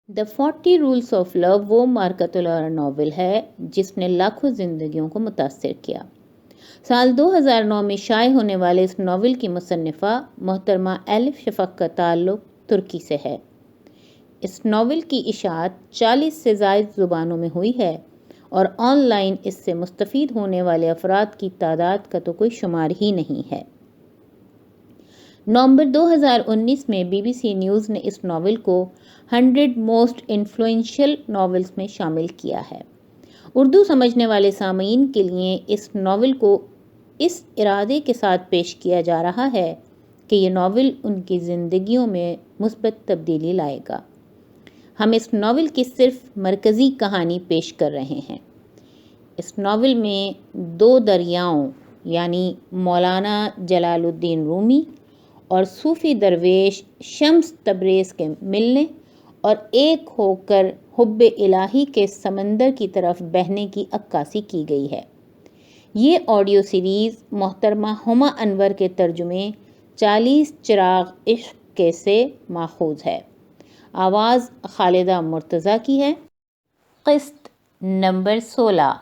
The 40 rules of لو وہ مارکتولارا novel ہے جس نے لاکھوں زندگیوں کو متاثر کیا۔ سال 2009 میں شائع ہونے والے اس ناول کی مصنفہ محترمہ ایلف شفق کا تعلق ترکی سے ہے۔ اس ناول کی اشاعت 40 سے زائد زبانوں میں ہوئی ہے اور آن لائن اس سے مستفید ہونے والے افراد کی تعداد کا تو کوئی شمار ہی نہیں ہے۔ نومبر 2019 میں بی بی سی نیوز نے اس ناول کو 100 موسٹ انفلوئنشل ناولز میں شامل کیا ہے۔ اردو سمجھنے والے سامعین کے لیے اس ناول کو اس ارادے کے ساتھ پیش کیا جا رہا ہے کہ یہ ناول ان کی زندگیوں میں مثبت تبدیلی لائے گا۔ ہم اس ناول کی صرف مرکزی کہانی پیش کر رہے ہیں۔ اس ناول میں 2 دریاؤں یعنی مولانا جلال الدین رومی اور صوفی درویش شمس تبریز کے ملنے اور ایک ہو کر حب الہی کے سمندر کی طرف بہنے کی عکاسی کی گئی ہے۔ یہ آڈیو سیریز محترمہ ہما انور کے ترجمے 40 چراغ عشق کے سے ماخوذ ہے۔ آواز خالدہ مرتضیٰ کی ہے۔ قسط نمبر 16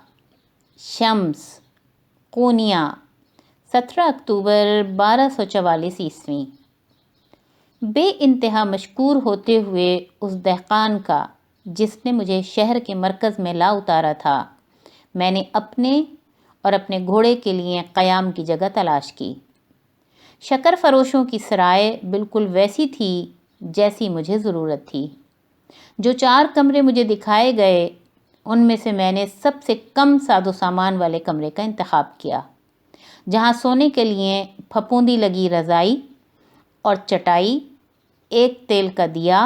شمس قونیہ 17 اکتوبر 1244 عیسوی۔ بے انتہا مشکور ہوتے ہوئے اس دہقان کا جس نے مجھے شہر کے مرکز میں لا اتارا تھا، میں نے اپنے اور اپنے گھوڑے کے لیے قیام کی جگہ تلاش کی۔ شکر فروشوں کی سرائے بالکل ویسی تھی جیسی مجھے ضرورت تھی۔ جو 4 کمرے مجھے دکھائے گئے ان میں سے میں نے سب سے کم ساز و سامان والے کمرے کا انتخاب کیا، جہاں سونے کے لیے پھپھوندی لگی رضائی اور چٹائی، ایک تیل کا دیا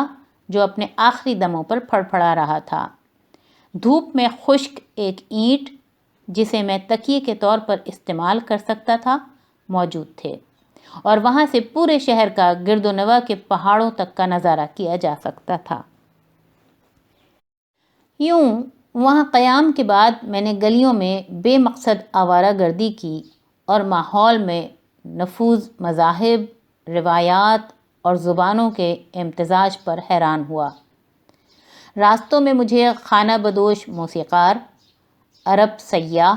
جو اپنے آخری دموں پر پھڑپھڑا رہا تھا، دھوپ میں خشک ایک اینٹ جسے میں تکیے کے طور پر استعمال کر سکتا تھا موجود تھے، اور وہاں سے پورے شہر کا گرد و نواح کے پہاڑوں تک کا نظارہ کیا جا سکتا تھا۔ یوں وہاں قیام کے بعد میں نے گلیوں میں بے مقصد آوارہ گردی کی اور ماحول میں نفوذ مذاہب، روایات اور زبانوں کے امتزاج پر حیران ہوا۔ راستوں میں مجھے خانہ بدوش موسیقار، عرب سیاح،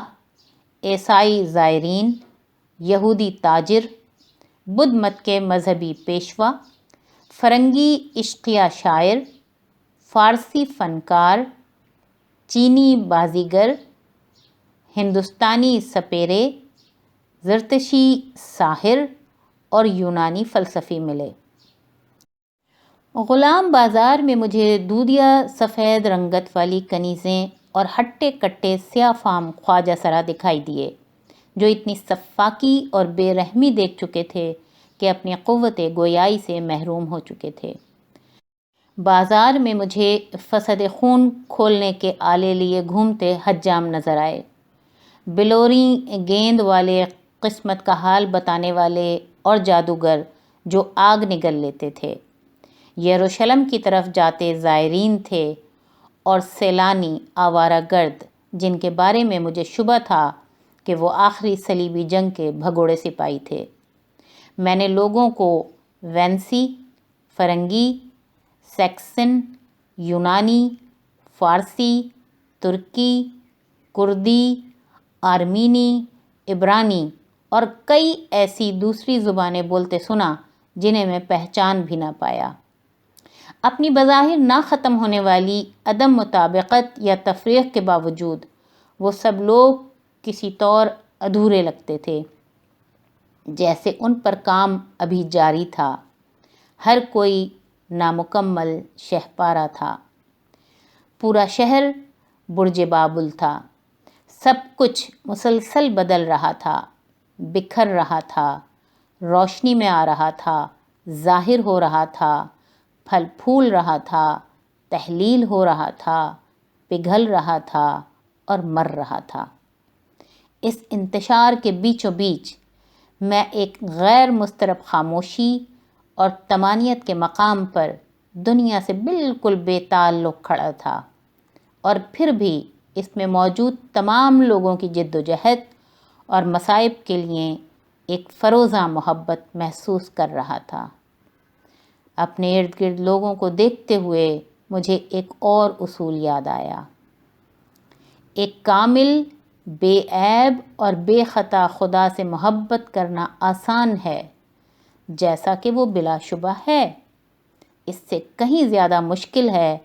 عیسائی زائرین، یہودی تاجر، بدھ مت کے مذہبی پیشوا، فرنگی عشقیہ شاعر، فارسی فنکار، چینی بازیگر، ہندوستانی سپیرے، زرتشی ساحر اور یونانی فلسفی ملے۔ غلام بازار میں مجھے دودھیا سفید رنگت والی کنیزیں اور ہٹے کٹے سیاہ فام خواجہ سرا دکھائی دیے، جو اتنی سفاکی اور بے رحمی دیکھ چکے تھے کہ اپنی قوت گویائی سے محروم ہو چکے تھے۔ بازار میں مجھے فسد خون کھولنے کے آلے لیے گھومتے حجام نظر آئے، بلوری گیند والے، قسمت کا حال بتانے والے اور جادوگر جو آگ نگل لیتے تھے، یروشلم کی طرف جاتے زائرین تھے اور سیلانی آوارہ گرد جن کے بارے میں مجھے شبہ تھا کہ وہ آخری صلیبی جنگ کے بھگوڑے سپاہی تھے۔ میں نے لوگوں کو وینسی، فرنگی، سیکسن، یونانی، فارسی، ترکی، کردی، آرمینی، عبرانی اور کئی ایسی دوسری زبانیں بولتے سنا جنہیں میں پہچان بھی نہ پایا۔ اپنی بظاہر نہ ختم ہونے والی عدم مطابقت یا تفریق کے باوجود وہ سب لوگ کسی طور ادھورے لگتے تھے، جیسے ان پر کام ابھی جاری تھا۔ ہر کوئی نامکمل شہپارہ تھا۔ پورا شہر برج بابل تھا۔ سب کچھ مسلسل بدل رہا تھا، بکھر رہا تھا، روشنی میں آ رہا تھا، ظاہر ہو رہا تھا، پھل پھول رہا تھا، تحلیل ہو رہا تھا، پگھل رہا تھا اور مر رہا تھا۔ اس انتشار کے بیچوں بیچ میں ایک غیر مضطرب خاموشی اور طمانینت کے مقام پر دنیا سے بالکل بے تعلق کھڑا تھا، اور پھر بھی اس میں موجود تمام لوگوں کی جد و جہد اور مصائب کے لیے ایک فروزاں محبت محسوس کر رہا تھا۔ اپنے ارد گرد لوگوں کو دیکھتے ہوئے مجھے ایک اور اصول یاد آیا۔ ایک کامل، بے عیب اور بے خطا خدا سے محبت کرنا آسان ہے، جیسا کہ وہ بلا شبہ ہے۔ اس سے کہیں زیادہ مشکل ہے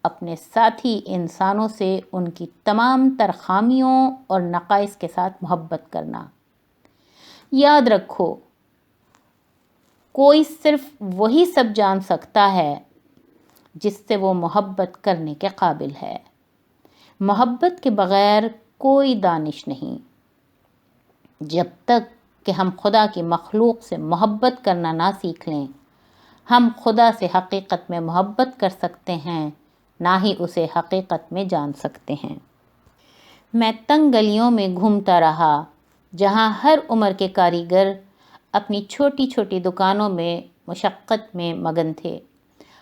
اپنے ساتھی انسانوں سے ان کی تمام تر خامیوں اور نقائص کے ساتھ محبت کرنا۔ یاد رکھو، کوئی صرف وہی سب جان سکتا ہے جس سے وہ محبت کرنے کے قابل ہے۔ محبت کے بغیر کوئی دانش نہیں۔ جب تک کہ ہم خدا کی مخلوق سے محبت کرنا نہ سیکھ لیں، ہم خدا سے حقیقت میں محبت کر سکتے ہیں، نہ ہی اسے حقیقت میں جان سکتے ہیں۔ میں تنگ گلیوں میں گھومتا رہا، جہاں ہر عمر کے کاریگر اپنی چھوٹی چھوٹی دکانوں میں مشقت میں مگن تھے۔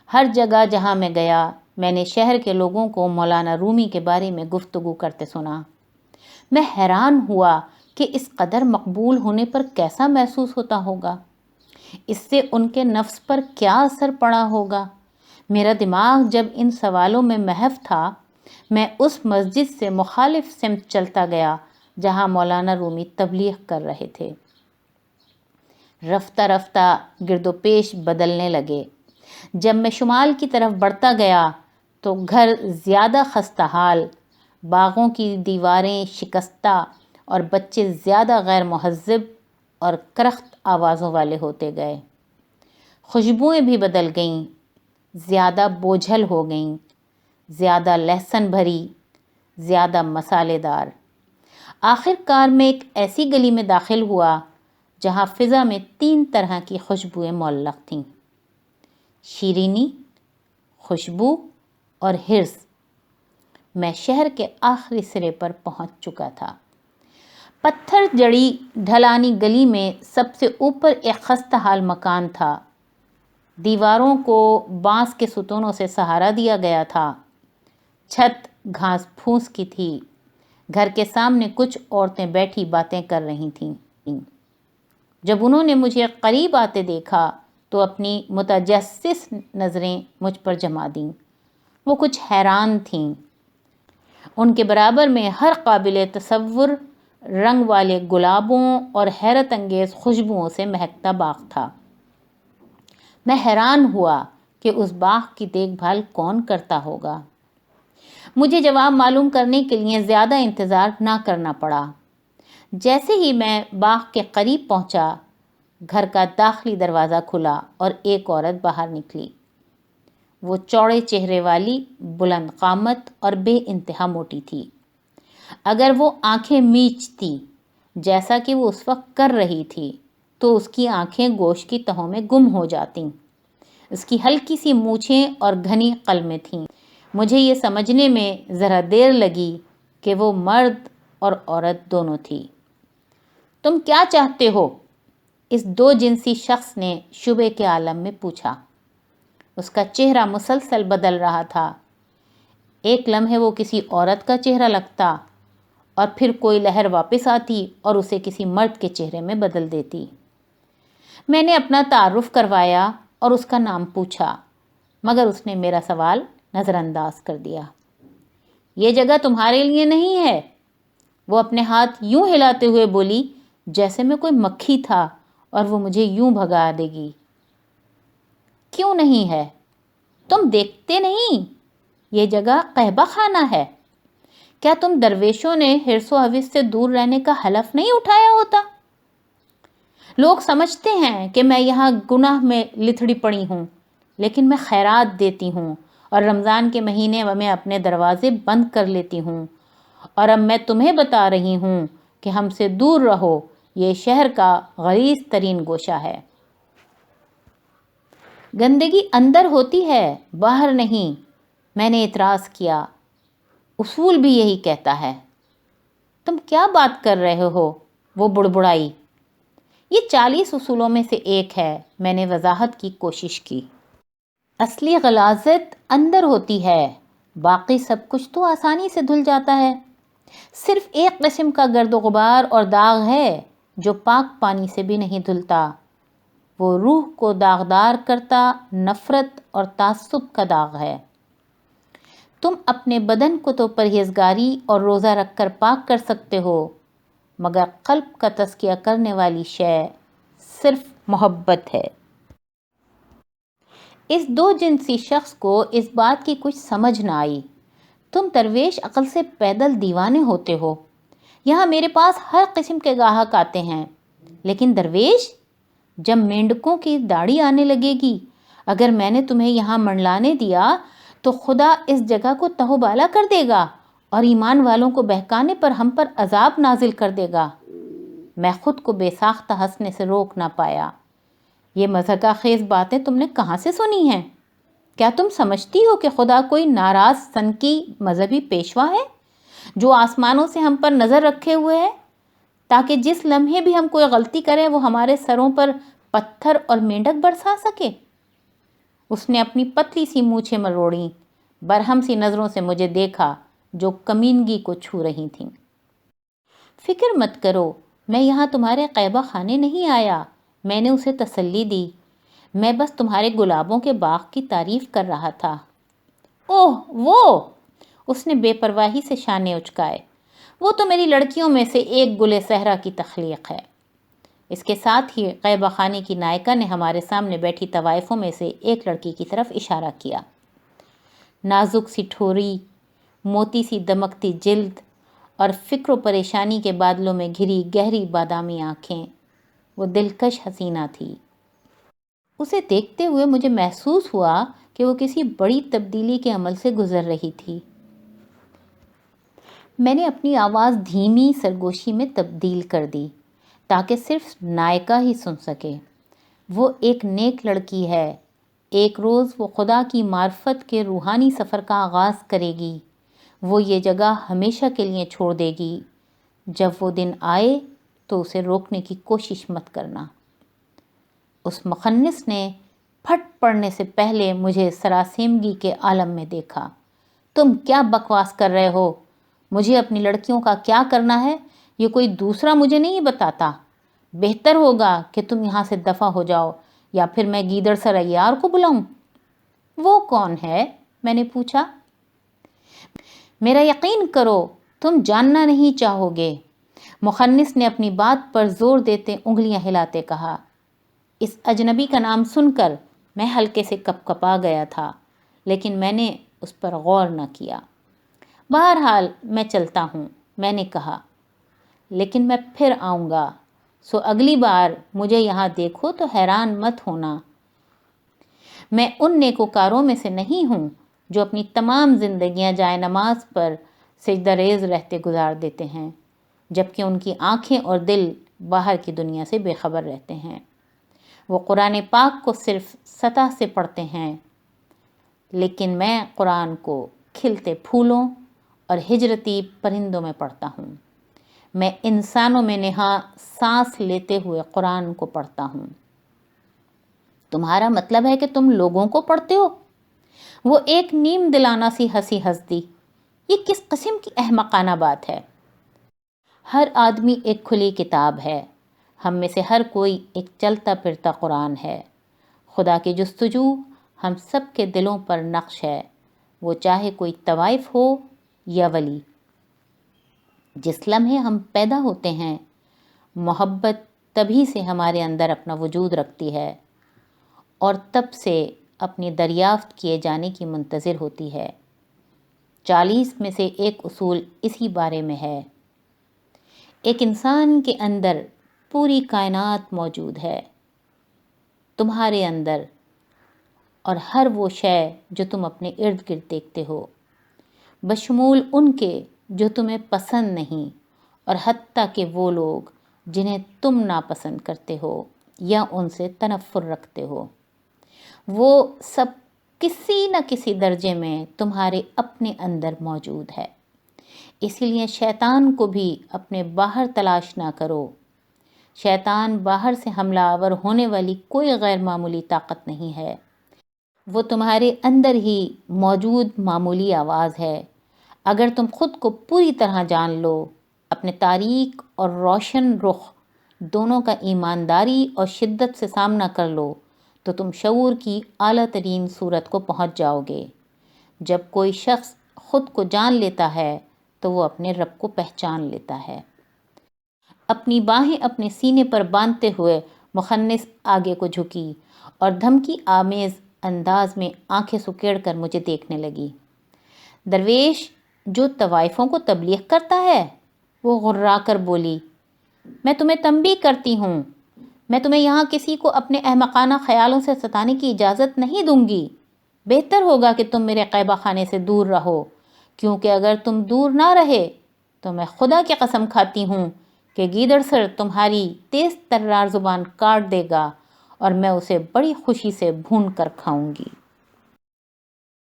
ہر جگہ جہاں میں گیا، میں نے شہر کے لوگوں کو مولانا رومی کے بارے میں گفتگو کرتے سنا۔ میں حیران ہوا کہ اس قدر مقبول ہونے پر کیسا محسوس ہوتا ہوگا، اس سے ان کے نفس پر کیا اثر پڑا ہوگا۔ میرا دماغ جب ان سوالوں میں محو تھا، میں اس مسجد سے مخالف سمت چلتا گیا جہاں مولانا رومی تبلیغ کر رہے تھے۔ رفتہ رفتہ گرد و پیش بدلنے لگے۔ جب میں شمال کی طرف بڑھتا گیا تو گھر زیادہ خستہ حال، باغوں کی دیواریں شکستہ اور بچے زیادہ غیر مہذب اور کرخت آوازوں والے ہوتے گئے۔ خوشبوئیں بھی بدل گئیں، زیادہ بوجھل ہو گئیں، زیادہ لہسن بھری، زیادہ مسالے دار۔ آخر کار میں ایک ایسی گلی میں داخل ہوا جہاں فضا میں 3 طرح کی خوشبوئیں معلق تھیں: شیرینی، خوشبو اور حرص۔ میں شہر کے آخری سرے پر پہنچ چکا تھا۔ پتھر جڑی ڈھلانی گلی میں سب سے اوپر ایک خستہ حال مکان تھا۔ دیواروں کو بانس کے ستونوں سے سہارا دیا گیا تھا۔ چھت گھاس پھوس کی تھی۔ گھر کے سامنے کچھ عورتیں بیٹھی باتیں کر رہی تھیں۔ جب انہوں نے مجھے قریب آتے دیکھا تو اپنی متجسس نظریں مجھ پر جما دیں۔ وہ کچھ حیران تھیں۔ ان کے برابر میں ہر قابل تصور رنگ والے گلابوں اور حیرت انگیز خوشبوؤں سے مہکتا باغ تھا۔ میں حیران ہوا کہ اس باغ کی دیکھ بھال کون کرتا ہوگا۔ مجھے جواب معلوم کرنے کے لیے زیادہ انتظار نہ کرنا پڑا۔ جیسے ہی میں باغ کے قریب پہنچا، گھر کا داخلی دروازہ کھلا اور ایک عورت باہر نکلی۔ وہ چوڑے چہرے والی، بلند قامت اور بے انتہا موٹی تھی۔ اگر وہ آنکھیں میچتی جیسا کہ وہ اس وقت کر رہی تھی تو اس کی آنکھیں گوشت کی تہوں میں گم ہو جاتیں۔ اس کی ہلکی سی مونچھیں اور گھنی قلمیں تھیں۔ مجھے یہ سمجھنے میں ذرا دیر لگی کہ وہ مرد اور عورت دونوں تھی۔ تم کیا چاہتے ہو؟ اس 2 جنسی شخص نے شبے کے عالم میں پوچھا۔ اس کا چہرہ مسلسل بدل رہا تھا۔ ایک لمحے وہ کسی عورت کا چہرہ لگتا اور پھر کوئی لہر واپس آتی اور اسے کسی مرد کے چہرے میں بدل دیتی۔ میں نے اپنا تعارف کروایا اور اس کا نام پوچھا، مگر اس نے میرا سوال نظر انداز کر دیا۔ یہ جگہ تمہارے لیے نہیں ہے، وہ اپنے ہاتھ یوں ہلاتے ہوئے بولی جیسے میں کوئی مکھی تھا اور وہ مجھے یوں بھگا دے گی۔ کیوں نہیں ہے؟ تم دیکھتے نہیں؟ یہ جگہ قہبہ خانہ ہے۔ کیا تم درویشوں نے حرص و حوث سے دور رہنے کا حلف نہیں اٹھایا ہوتا؟ لوگ سمجھتے ہیں کہ میں یہاں گناہ میں لتھڑی پڑی ہوں، لیکن میں خیرات دیتی ہوں اور رمضان کے مہینے میں اپنے دروازے بند کر لیتی ہوں، اور اب میں تمہیں بتا رہی ہوں کہ ہم سے دور رہو، یہ شہر کا غلیظ ترین گوشہ ہے۔ گندگی اندر ہوتی ہے، باہر نہیں، میں نے اعتراض کیا۔ اصول بھی یہی کہتا ہے۔ تم کیا بات کر رہے ہو؟ وہ بڑبڑائی۔ یہ 40 اصولوں میں سے ایک ہے، میں نے وضاحت کی کوشش کی۔ اصلی غلاظت اندر ہوتی ہے، باقی سب کچھ تو آسانی سے دھل جاتا ہے۔ صرف ایک قسم کا گرد و غبار اور داغ ہے جو پاک پانی سے بھی نہیں دھلتا۔ وہ روح کو داغدار کرتا نفرت اور تعصب کا داغ ہے۔ تم اپنے بدن کو تو پرہیزگاری اور روزہ رکھ کر پاک کر سکتے ہو، مگر قلب کا تزکیہ کرنے والی شے صرف محبت ہے۔ اس دو جنسی شخص کو اس بات کی کچھ سمجھ نہ آئی۔ تم درویش عقل سے پیدل دیوانے ہوتے ہو، یہاں میرے پاس ہر قسم کے گاہک آتے ہیں، لیکن درویش، جب مینڈکوں کی داڑھی آنے لگے گی، اگر میں نے تمہیں یہاں منڈلانے دیا تو خدا اس جگہ کو تہو بالا کر دے گا اور ایمان والوں کو بہکانے پر ہم پر عذاب نازل کر دے گا۔ میں خود کو بے ساختہ ہنسنے سے روک نہ پایا۔ یہ مضحکہ خیز باتیں تم نے کہاں سے سنی ہیں؟ کیا تم سمجھتی ہو کہ خدا کوئی ناراض سنکی مذہبی پیشوا ہے جو آسمانوں سے ہم پر نظر رکھے ہوئے ہے تاکہ جس لمحے بھی ہم کوئی غلطی کریں وہ ہمارے سروں پر پتھر اور مینڈک برسا سکے؟ اس نے اپنی پتلی سی مونچھیں مروڑیں، برہم سی نظروں سے مجھے دیکھا جو کمینگی کو چھو رہی تھیں۔ فکر مت کرو، میں یہاں تمہارے قیبہ خانے نہیں آیا، میں نے اسے تسلی دی۔ میں بس تمہارے گلابوں کے باغ کی تعریف کر رہا تھا۔ اوہ وہ! اس نے بے پرواہی سے شانے اچکائے۔ وہ تو میری لڑکیوں میں سے ایک گل صحرا کی تخلیق ہے۔ اس کے ساتھ ہی قیبہ خانے کی نائکہ نے ہمارے سامنے بیٹھی طوائفوں میں سے ایک لڑکی کی طرف اشارہ کیا۔ نازک سی ٹھوری، موتی سی دمکتی جلد اور فکر و پریشانی کے بادلوں میں گھری گہری بادامی آنکھیں، وہ دلکش حسینہ تھی۔ اسے دیکھتے ہوئے مجھے محسوس ہوا کہ وہ کسی بڑی تبدیلی کے عمل سے گزر رہی تھی۔ میں نے اپنی آواز دھیمی سرگوشی میں تبدیل کر دی تاکہ صرف نائکہ ہی سن سکے۔ وہ ایک نیک لڑکی ہے، ایک روز وہ خدا کی معرفت کے روحانی سفر کا آغاز کرے گی، وہ یہ جگہ ہمیشہ کے لیے چھوڑ دے گی۔ جب وہ دن آئے تو اسے روکنے کی کوشش مت کرنا۔ اس مخنث نے پھٹ پڑنے سے پہلے مجھے سراسیمگی کے عالم میں دیکھا۔ تم کیا بکواس کر رہے ہو؟ مجھے اپنی لڑکیوں کا کیا کرنا ہے یہ کوئی دوسرا مجھے نہیں بتاتا۔ بہتر ہوگا کہ تم یہاں سے دفع ہو جاؤ یا پھر میں گیدڑ سر عیار کو بلاؤں۔ وہ کون ہے؟ میں نے پوچھا۔ میرا یقین کرو تم جاننا نہیں چاہو گے، مخنث نے اپنی بات پر زور دیتے انگلیاں ہلاتے کہا۔ اس اجنبی کا نام سن کر میں ہلکے سے کپ کپا گیا تھا، لیکن میں نے اس پر غور نہ کیا۔ بہرحال میں چلتا ہوں، میں نے کہا، لیکن میں پھر آؤں گا، سو اگلی بار مجھے یہاں دیکھو تو حیران مت ہونا۔ میں ان نیکوکاروں میں سے نہیں ہوں جو اپنی تمام زندگیاں جائے نماز پر سجدہ ریز رہتے گزار دیتے ہیں، جبکہ ان کی آنکھیں اور دل باہر کی دنیا سے بے خبر رہتے ہیں۔ وہ قرآن پاک کو صرف سطح سے پڑھتے ہیں، لیکن میں قرآن کو کھلتے پھولوں اور ہجرتی پرندوں میں پڑھتا ہوں۔ میں انسانوں میں نہاں سانس لیتے ہوئے قرآن کو پڑھتا ہوں۔ تمہارا مطلب ہے کہ تم لوگوں کو پڑھتے ہو؟ وہ ایک نیم دلانہ سی ہنسی ہنس دی۔ یہ کس قسم کی احمقانہ بات ہے؟ ہر آدمی ایک کھلی کتاب ہے، ہم میں سے ہر کوئی ایک چلتا پھرتا قرآن ہے۔ خدا کی جستجو ہم سب کے دلوں پر نقش ہے، وہ چاہے کوئی طوائف ہو یا ولی۔ جس لمحے ہم پیدا ہوتے ہیں، محبت تبھی سے ہمارے اندر اپنا وجود رکھتی ہے اور تب سے اپنی دریافت کیے جانے کی منتظر ہوتی ہے۔ 40 میں سے ایک اصول اسی بارے میں ہے۔ ایک انسان کے اندر پوری کائنات موجود ہے، تمہارے اندر، اور ہر وہ شے جو تم اپنے ارد گرد دیکھتے ہو، بشمول ان کے جو تمہیں پسند نہیں، اور حتیٰ کہ وہ لوگ جنہیں تم ناپسند کرتے ہو یا ان سے تنفر رکھتے ہو، وہ سب کسی نہ کسی درجے میں تمہارے اپنے اندر موجود ہے۔ اسی لیے شیطان کو بھی اپنے باہر تلاش نہ کرو۔ شیطان باہر سے حملہ آور ہونے والی کوئی غیر معمولی طاقت نہیں ہے، وہ تمہارے اندر ہی موجود معمولی آواز ہے۔ اگر تم خود کو پوری طرح جان لو، اپنے تاریک اور روشن رخ دونوں کا ایمانداری اور شدت سے سامنا کر لو، تو تم شعور کی اعلیٰ ترین صورت کو پہنچ جاؤ گے۔ جب کوئی شخص خود کو جان لیتا ہے تو وہ اپنے رب کو پہچان لیتا ہے۔ اپنی باہیں اپنے سینے پر باندھتے ہوئے مخنث آگے کو جھکی اور دھمکی آمیز انداز میں آنکھیں سکیڑ کر مجھے دیکھنے لگی۔ درویش جو طوائفوں کو تبلیغ کرتا ہے، وہ غرا کر بولی، میں تمہیں تنبیہ کرتی ہوں، میں تمہیں یہاں کسی کو اپنے احمقانہ خیالوں سے ستانے کی اجازت نہیں دوں گی۔ بہتر ہوگا کہ تم میرے قیبہ خانے سے دور رہو، کیونکہ اگر تم دور نہ رہے تو میں خدا کی قسم کھاتی ہوں کہ گیدڑ سر تمہاری تیز ترار زبان کاٹ دے گا اور میں اسے بڑی خوشی سے بھون کر کھاؤں گی۔